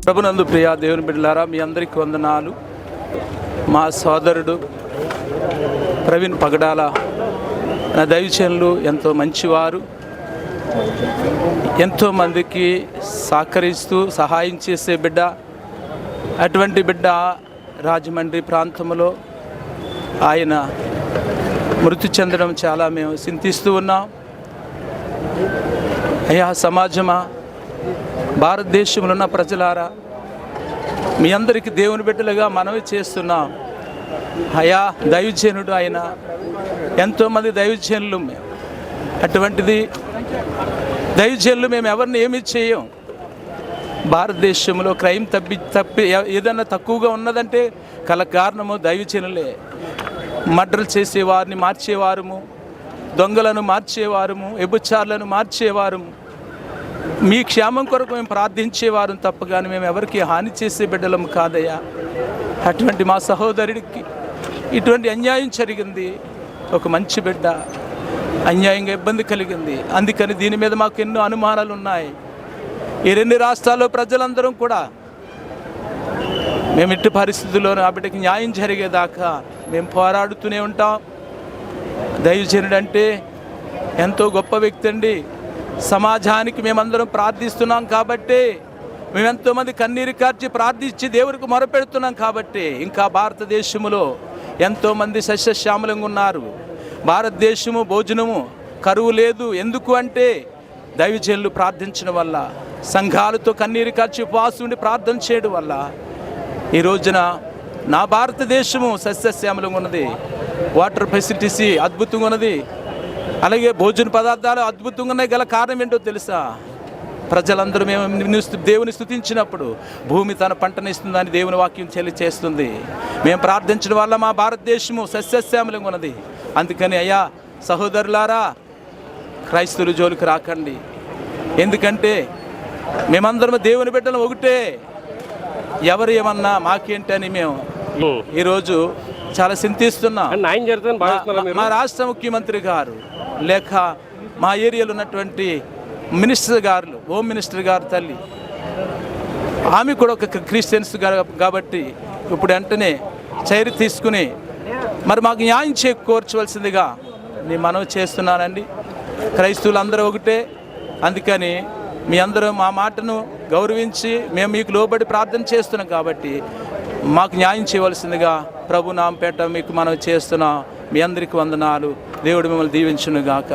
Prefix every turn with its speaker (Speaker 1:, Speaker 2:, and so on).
Speaker 1: ప్రభునందు ప్రియ దేవుని బిడ్డలారా, మీ అందరికీ వందనాలు. మా సోదరుడు ప్రవీణ్ పగడాల నా దైవజనులు ఎంతో మంచివారు, ఎంతోమందికి సహకరిస్తూ సహాయం చేసే బిడ్డ. అటువంటి బిడ్డ రాజమండ్రి ప్రాంతంలో ఆయన మృతి చెందడం చాలా మేము చింతిస్తూ ఉన్నాం. అయ్యా సమాజమా, భారతదేశంలో ఉన్న ప్రజలారా, మీ అందరికీ దేవుని బిడ్డలుగా మనవి చేస్తున్నాం. అయా దైవజనుడు ఆయన, ఎంతోమంది దైవజనులు. అటువంటిది దైవజనులు మేము ఎవరిని ఏమీ చేయం. భారతదేశంలో క్రైమ్ తప్పి ఏదన్నా తక్కువగా ఉన్నదంటే కారణము దైవజనులే. మర్డర్లు చేసేవారిని మార్చేవారము, దొంగలను మార్చేవారము, వ్యభిచారులను మార్చేవారము, మీ క్షేమం కొరకు మేము ప్రార్థించేవారు తప్ప కానీ మేము ఎవరికి హాని చేసే బిడ్డలం కాదయ్యా. అటువంటి మా సహోదరుడికి ఇటువంటి అన్యాయం జరిగింది. ఒక మంచి బిడ్డ అన్యాయంగా ఇబ్బంది కలిగింది. అందుకని దీని మీద మాకు ఎన్నో అనుమానాలు ఉన్నాయి. ఈ 2 రాష్ట్రాల్లో ప్రజలందరం కూడా మేము ఇట్టి పరిస్థితుల్లోనూ ఆ బిడ్డకి న్యాయం జరిగేదాకా మేము పోరాడుతూనే ఉంటాం. దైవజనుడు అంటే ఎంతో గొప్ప వ్యక్తి అండి. సమాజానికి మేమందరం ప్రార్థిస్తున్నాం కాబట్టి, మేమెంతోమంది కన్నీరు కార్చి ప్రార్థించి దేవుడికి మొరపెడుతున్నాం కాబట్టి ఇంకా భారతదేశంలో ఎంతోమంది సస్యశ్యామలంగా ఉన్నారు. భారతదేశము భోజనము కరువు లేదు. ఎందుకు అంటే దైవజనులు ప్రార్థించడం వల్ల, సంఘాలతో కన్నీరు కార్చి ఉపవాసం ఉండి ప్రార్థన చేయడం వల్ల ఈ రోజున నా భారతదేశము సస్యశ్యామలంగా ఉన్నది. వాటర్ ఫెసిలిటీస్ అద్భుతంగా ఉన్నది. అలాగే భోజన పదార్థాలు అద్భుతంగా ఉన్నాయి. గల కారణం ఏంటో తెలుసా? ప్రజలందరూ మేము దేవుని స్తుతించినప్పుడు భూమి తన పంటను ఇస్తుందని దేవుని వాక్యం తెలియచేస్తుంది. మేము ప్రార్థించడం వల్ల మా భారతదేశము సస్యశ్యామలంగా ఉన్నది. అందుకని అయ్యా సహోదరులారా, క్రైస్తవుల జోలికి రాకండి. ఎందుకంటే మేమందరం దేవుని బిడ్డలు ఒకటే. ఎవరు ఏమన్నా మాకేంటని మేము ఈరోజు చాలా చింతిస్తున్నాం. మా రాష్ట్ర ముఖ్యమంత్రి గారు లేక మా ఏరియాలో ఉన్నటువంటి మినిస్టర్ గారు, హోమ్ మినిస్టర్ గారు తల్లి, ఆమె కూడా ఒక క్రిస్టియన్స్ కాబట్టి ఇప్పుడు వెంటనే చర్య తీసుకుని మరి మాకు న్యాయం చేకూర్చవలసిందిగా నేను మనవి చేస్తున్నానండి. క్రైస్తవులు అందరూ ఒకటే. అందుకని మీ అందరూ మా మాటను గౌరవించి మేము మీకు లోబడి ప్రార్థన చేస్తున్నాం కాబట్టి మాకు న్యాయం చేయవలసిందిగా ప్రభు నామపేట మీకు మనం చేస్తున్నాం. మీ అందరికీ వందనాలు. దేవుడు మిమ్మల్ని దీవించును గాక.